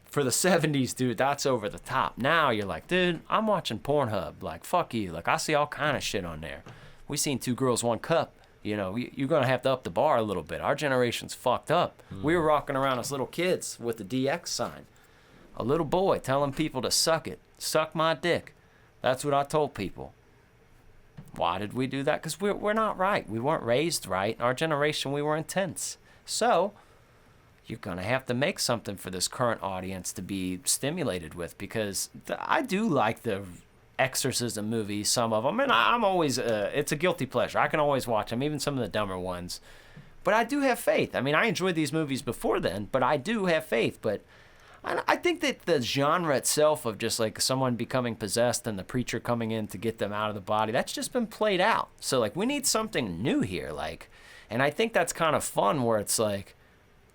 for the 70s, dude, that's over the top. Now you're like, dude, I'm watching Pornhub. Like, fuck you. Like, I see all kind of shit on there. We seen Two Girls, One Cup. You know, you're going to have to up the bar a little bit. Our generation's fucked up. We were rocking around as little kids with the DX sign. A little boy telling people to suck it. Suck my dick. That's what I told people. Why did we do that? Because we're not right. We weren't raised right. Our generation, we were intense. So you're going to have to make something for this current audience to be stimulated with, because I do like the exorcism movies, some of them, and I'm always, it's a guilty pleasure. I can always watch them, even some of the dumber ones. But I do have faith. I mean, I enjoyed these movies before then, but I do have faith. But I think that the genre itself of just like someone becoming possessed and the preacher coming in to get them out of the body, that's just been played out. So like, we need something new here. Like, and I think that's kind of fun, where it's like,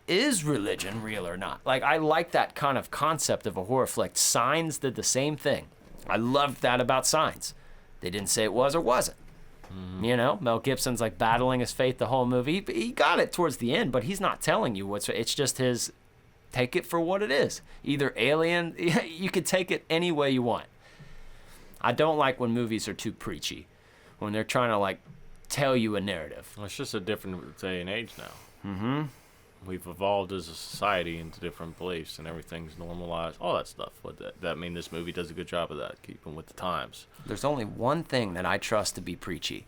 is religion real or not? Like, I like that kind of concept of a horror flick. Signs did the same thing. I loved that about Signs. They didn't say it was or wasn't. Mm-hmm. You know, Mel Gibson's like battling his faith the whole movie. He got it towards the end, but he's not telling you what's, it's just his, take it for what it is. Either alien, you could take it any way you want. I don't like when movies are too preachy, when they're trying to like tell you a narrative. Well, it's just a different day and age now. Mm-hmm. We've evolved as a society into different beliefs, and everything's normalized. All that stuff. That mean this movie does a good job of that, keeping with the times. There's only one thing that I trust to be preachy.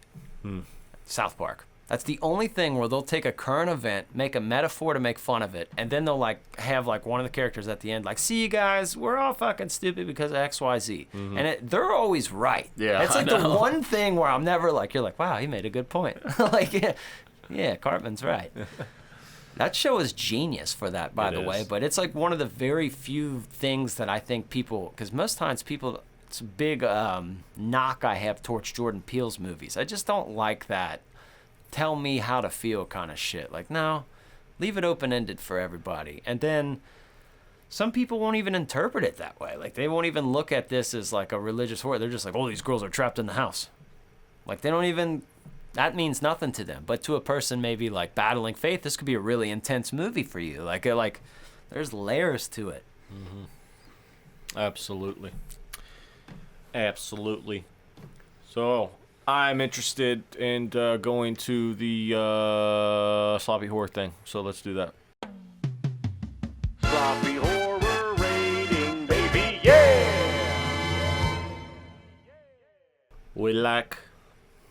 South Park. That's the only thing where they'll take a current event, make a metaphor to make fun of it, and then they'll like have like one of the characters at the end like, see you guys, we're all fucking stupid because of XYZ. Mm-hmm. And they're always right. Yeah, it's like the one thing where I'm never like, you're like, wow, he made a good point. Like, yeah, Cartman's right. That show is genius for that, by the way. But it's like one of the very few things that I think people, because most times people, it's a big knock I have towards Jordan Peele's movies. I just don't like that tell me how to feel kind of shit. Like, no, leave it open-ended for everybody. And then some people won't even interpret it that way. Like, they won't even look at this as like a religious horror. They're just like, oh, these girls are trapped in the house. Like, they don't even, that means nothing to them. But to a person maybe like battling faith, this could be a really intense movie for you. Like there's layers to it. Mm-hmm. Absolutely. Absolutely. So, I'm interested in going to the sloppy horror thing. So let's do that. Sloppy horror rating, baby, yeah! We like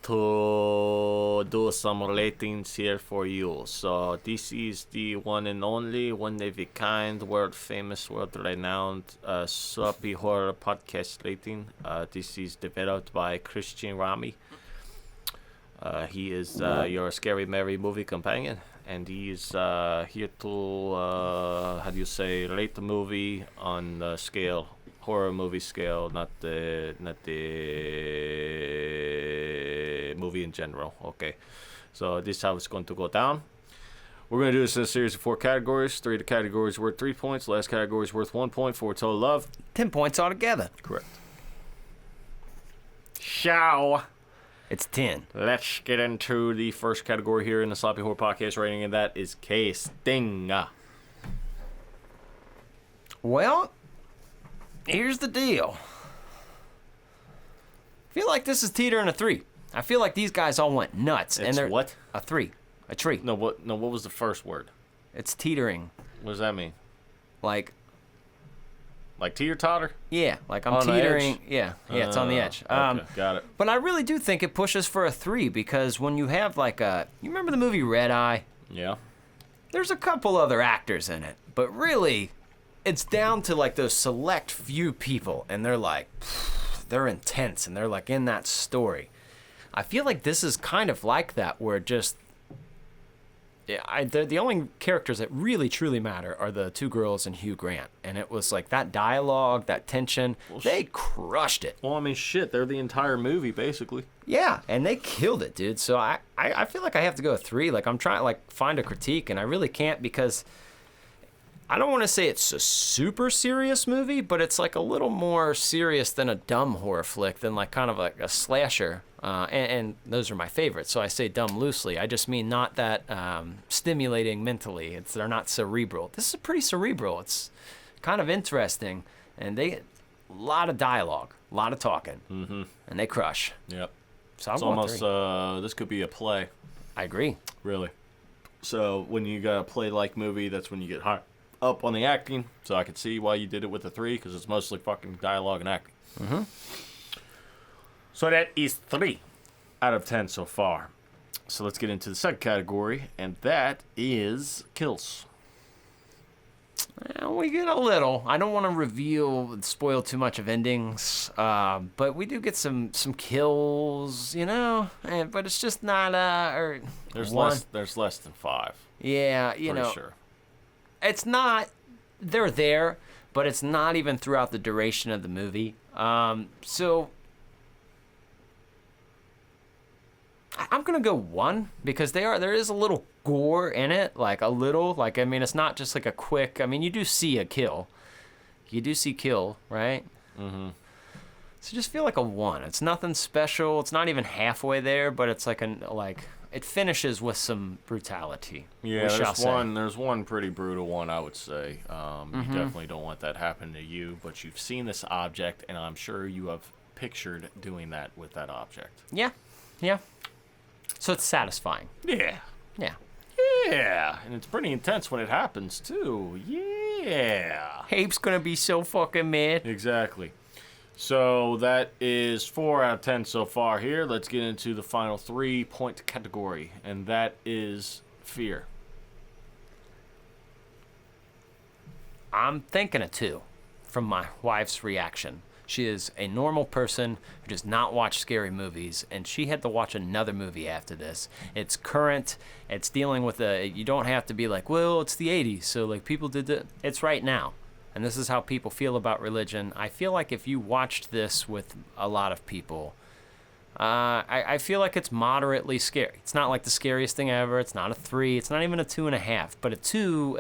to do some ratings here for you. So this is the one and only, one of a kind, world famous, world renowned sloppy horror podcast rating. This is developed by Christian Rami. He is your scary Mary movie companion, and he is here to rate the movie on the scale, horror movie scale, not the movie in general. Okay, so this is how it's going to go down. We're going to do this in a series of 4 categories. 3 of the categories worth 3 points. Last category is worth 1 point for a total of 10 points altogether. correct. Ciao. It's 10. Let's get into the first category here in the Sloppy Horror Podcast rating, and that is casting. Well, here's the deal. I feel like this is teetering a 3. I feel like these guys all went nuts. It's and they're what? A 3. A tree. No, what was the first word? It's teetering. What does that mean? Like, teeter-totter? yeah, like I'm On the teetering. edge? Yeah, it's on the edge. Okay, got it. But I really do think it pushes for a 3 because when you have like you remember the movie Red Eye? Yeah. There's a couple other actors in it, but really, it's down to like those select few people, and they're like, they're intense, and they're like in that story. I feel like this is kind of like that, where just, yeah, the only characters that really truly matter are the 2 girls and Hugh Grant, and it was like that dialogue, that tension, they crushed it. Well, I mean, shit, they're the entire movie, basically. Yeah, and they killed it, dude. So I feel like I have to go a 3. Like I'm trying to like find a critique, and I really can't because I don't want to say it's a super serious movie, but it's like a little more serious than a dumb horror flick, than like kind of like a slasher. And those are my favorites, so I say dumb loosely. I just mean not that stimulating mentally. They're not cerebral. This is pretty cerebral. It's kind of interesting, and a lot of dialogue, a lot of talking, and they crush. Yep. So It's almost, this could be a play, I agree. really. So when you got a play-like movie, that's when you get high up on the acting. So I could see why you did it with a 3, because it's mostly fucking dialogue and acting. Mm-hmm. So that is 3 out of 10 so far. So let's get into the second category, and that is kills. We get a little. I don't want to spoil too much of endings, but we do get some kills, but it's just not There's one. There's less than 5. Yeah, Pretty sure. It's not. They're there, but it's not even throughout the duration of the movie. So I'm gonna go 1 because there is a little gore in it, like a little. Like, I mean, it's not just like a quick. I mean, you do see a kill. You do see kill, right? Mm-hmm. So just feel like a 1. It's nothing special. It's not even halfway there, but it's like it finishes with some brutality. Yeah, there's one pretty brutal one, I would say. You definitely don't want that happening to you, but you've seen this object, and I'm sure you have pictured doing that with that object. Yeah. So it's satisfying. Yeah. Yeah. Yeah, and it's pretty intense when it happens, too. Yeah. Abe's gonna be so fucking mad. Exactly. So that is 4 out of 10 so far here. Let's get into the final 3-point category, and that is fear. I'm thinking a 2 from my wife's reaction. She is a normal person who does not watch scary movies, and she had to watch another movie after this. It's current. It's dealing with you don't have to be like, well, it's the 80s, so like people did that. It's right now. And this is how people feel about religion. I feel like if you watched this with a lot of people, I feel like it's moderately scary. It's not like the scariest thing ever. It's not a 3. It's not even a 2.5. But a 2,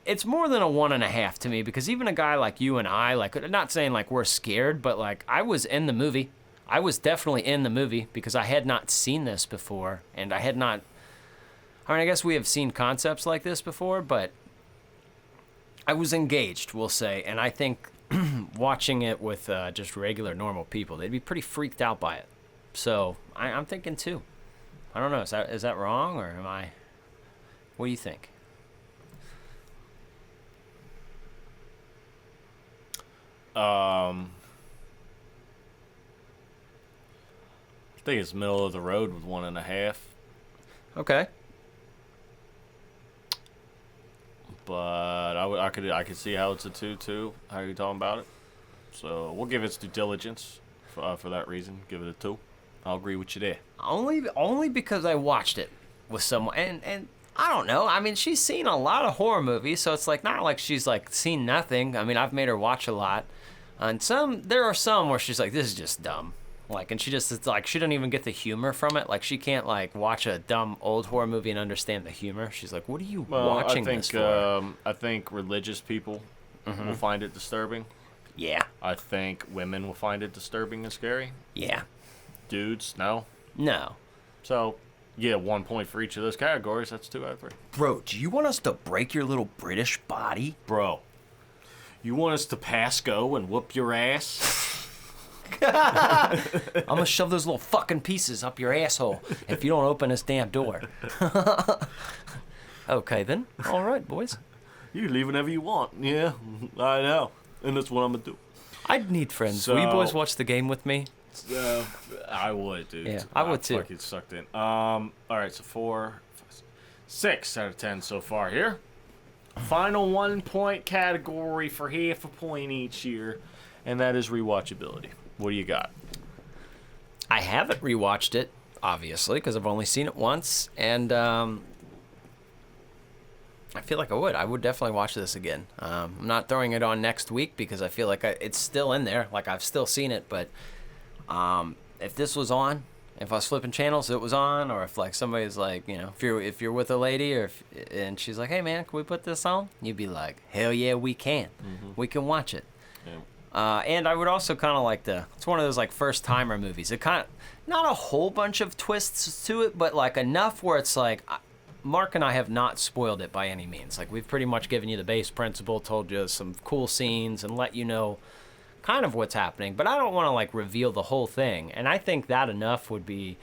it's more than a 1.5 to me, because even a guy like you and I, like, not saying like we're scared, but like I was in the movie. I was definitely in the movie because I had not seen this before, and I mean, I guess we have seen concepts like this before, but I was engaged, we'll say, and I think watching it with just regular, normal people, they'd be pretty freaked out by it. So I'm thinking 2. I don't know. Is that wrong, or am I? What do you think? I think it's middle of the road with 1.5. Okay. But I could see how it's a 2 too. How are you talking about it? So we'll give its due diligence for that reason. Give it a 2. I'll agree with you there. Only because I watched it with someone, and I don't know. I mean, she's seen a lot of horror movies, so it's like not like she's like seen nothing. I mean, I've made her watch a lot, and there are some where she's like, this is just dumb. Like, and it's like she doesn't even get the humor from it. Like, she can't like watch a dumb old horror movie and understand the humor. She's like, what are you watching this for? I think religious people will find it disturbing. Yeah. I think women will find it disturbing and scary. Yeah. Dudes, no. No. So, yeah, 1 point for each of those categories. That's 2 out of 3. Bro, do you want us to break your little British body? Bro, you want us to pass go and whoop your ass? I'm gonna shove those little fucking pieces up your asshole if you don't open this damn door. Okay, then. All right, boys. You leave whenever you want. Yeah, I know. And that's what I'm going to do. I'd need friends. Will you boys watch the game with me? I would, dude. Yeah, I would too. Fucking sucked in. All right, so 6 out of 10 so far here. Final 1 point category for half a point each year, and that is rewatchability. What do you got? I haven't rewatched it, obviously, because I've only seen it once, and I feel like I would. I would definitely watch this again. I'm not throwing it on next week because I feel like it's still in there. Like, I've still seen it, but if this was on, if I was flipping channels, it was on, or if like somebody's like, you know, if you're with a lady, and she's like, hey man, can we put this on? You'd be like, hell yeah, we can. We can watch it. Yeah. And I would also kind of like it's one of those like first timer movies. It kind of, not a whole bunch of twists to it, but like enough where it's like, Mark and I have not spoiled it by any means. Like, we've pretty much given you the base principle, told you some cool scenes, and let you know kind of what's happening. But I don't want to, like, reveal the whole thing. And I think that enough would be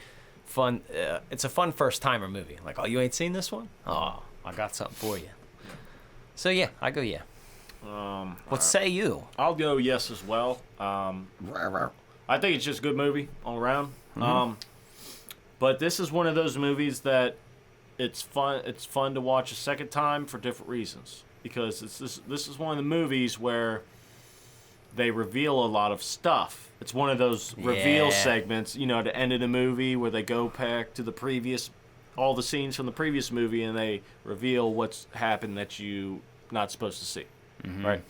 fun. It's a fun first-timer movie. Like, oh, you ain't seen this one? Oh, I got something for you. So, yeah, I go yeah. What say you? I'll go yes as well. I think it's just a good movie all around. But this is one of those movies that it's fun to watch a second time for different reasons, because this is one of the movies where they reveal a lot of stuff. It's one of those reveal segments, you know, at the end of the movie where they go back to all the scenes from the previous movie, and they reveal what's happened that you not supposed to see, right?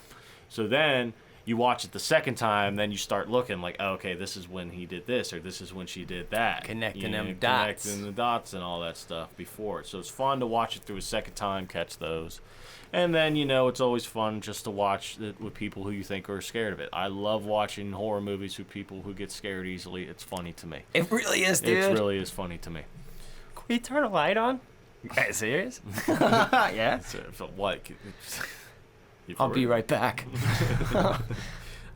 So then you watch it the second time, then you start looking like, oh, okay, this is when he did this, or this is when she did that. Connecting Connecting the dots and all that stuff before it. So it's fun to watch it through a second time, catch those. And then, you know, it's always fun just to watch it with people who you think are scared of it. I love watching horror movies with people who get scared easily. It's funny to me. It really is, dude. It really is funny to me. Can we turn a light on? You guys serious? Yeah? So what? I'll be right back. All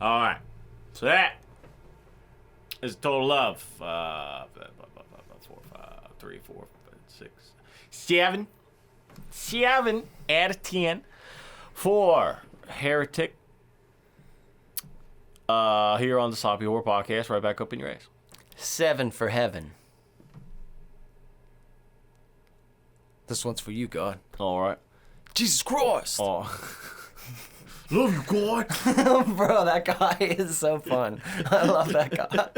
right. So that is a total of 7 out of 10 for Heretic. Here on the Sloppy Horror Podcast, right back up in your ass. 7 for heaven. This one's for you, God. All right. Jesus Christ! Oh. Love you, God. Bro, that guy is so fun. I love that guy.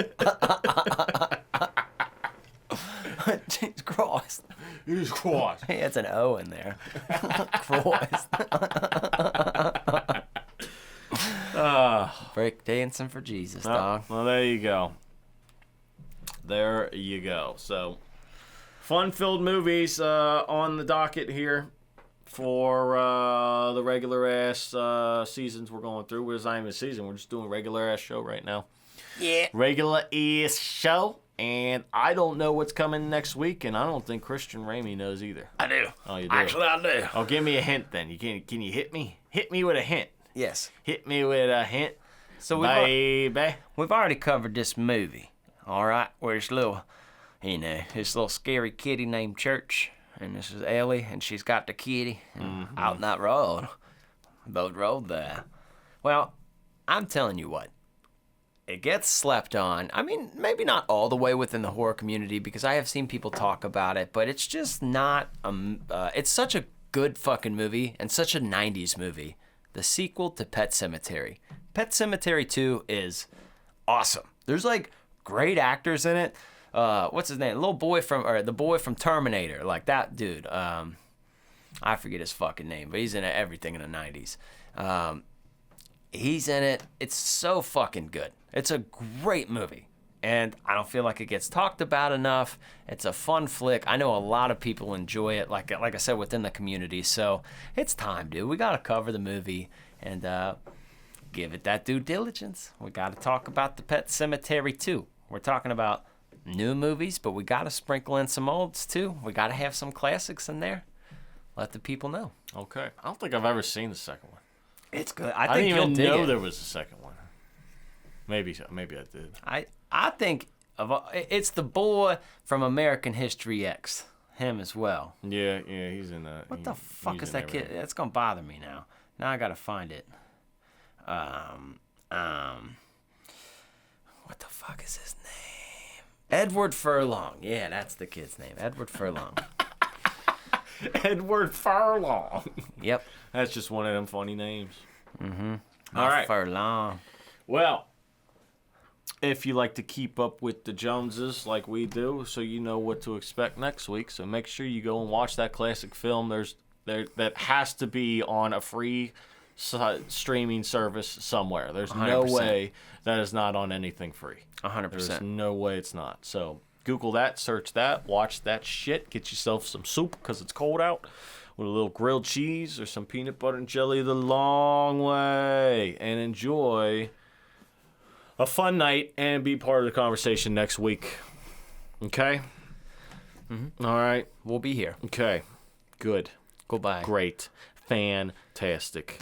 Jesus Christ. Jesus Christ. Hey, it's an O in there. Christ. Break dancing for Jesus, dog. Well, there you go. There you go. So, fun-filled movies on the docket here for the regular-ass seasons we're going through. It's not even a season. We're just doing a regular-ass show right now. Yeah. Regular-ass show. And I don't know what's coming next week, and I don't think Christian Ramey knows either. I do. Oh, you do? Actually, I do. Oh, give me a hint then. Can you hit me? Hit me with a hint. Yes. Hit me with a hint, So baby. we've already covered this movie, all right? Where this little, this little scary kitty named Church, and this is Ellie, and she's got the kitty out in that road. Those road there. Well, I'm telling you what. It gets slept on. I mean, maybe not all the way within the horror community because I have seen people talk about it, but it's just not. It's such a good fucking movie and such a 90s movie. The sequel to Pet Sematary. Pet Sematary 2 is awesome. There's like great actors in it. What's his name? The boy from Terminator. Like that dude. I forget his fucking name, but he's in everything in the 90s. He's in it. It's so fucking good. It's a great movie. And I don't feel like it gets talked about enough. It's a fun flick. I know a lot of people enjoy it, like I said, within the community. So it's time, dude. We got to cover the movie and give it that due diligence. We got to talk about the Pet Sematary 2. We're talking about new movies, but we got to sprinkle in some olds, too. We got to have some classics in there. Let the people know. Okay. I don't think I've ever seen the second one. It's good. I think didn't even know it. there was a second one. Maybe I did. I think it's the boy from American History X. Him as well. Yeah, he's in that. What the fuck is that kid? That's gonna bother me now. Now I gotta find it. What the fuck is his name? Edward Furlong. Yeah, that's the kid's name. Edward Furlong. Edward Furlong. Yep. That's just one of them funny names. Mm-hmm. All right. Furlong. Well, if you like to keep up with the Joneses like we do, so you know what to expect next week, so make sure you go and watch that classic film. That has to be on a free streaming service somewhere. There's 100%. no way that is not on anything free. 100%. There's no way it's not. So Google that, search that, watch that shit, get yourself some soup because it's cold out, with a little grilled cheese or some peanut butter and jelly the long way, and enjoy a fun night and be part of the conversation next week. Okay? Mm-hmm. All right. We'll be here. Okay. Good. Goodbye. Great. Fantastic.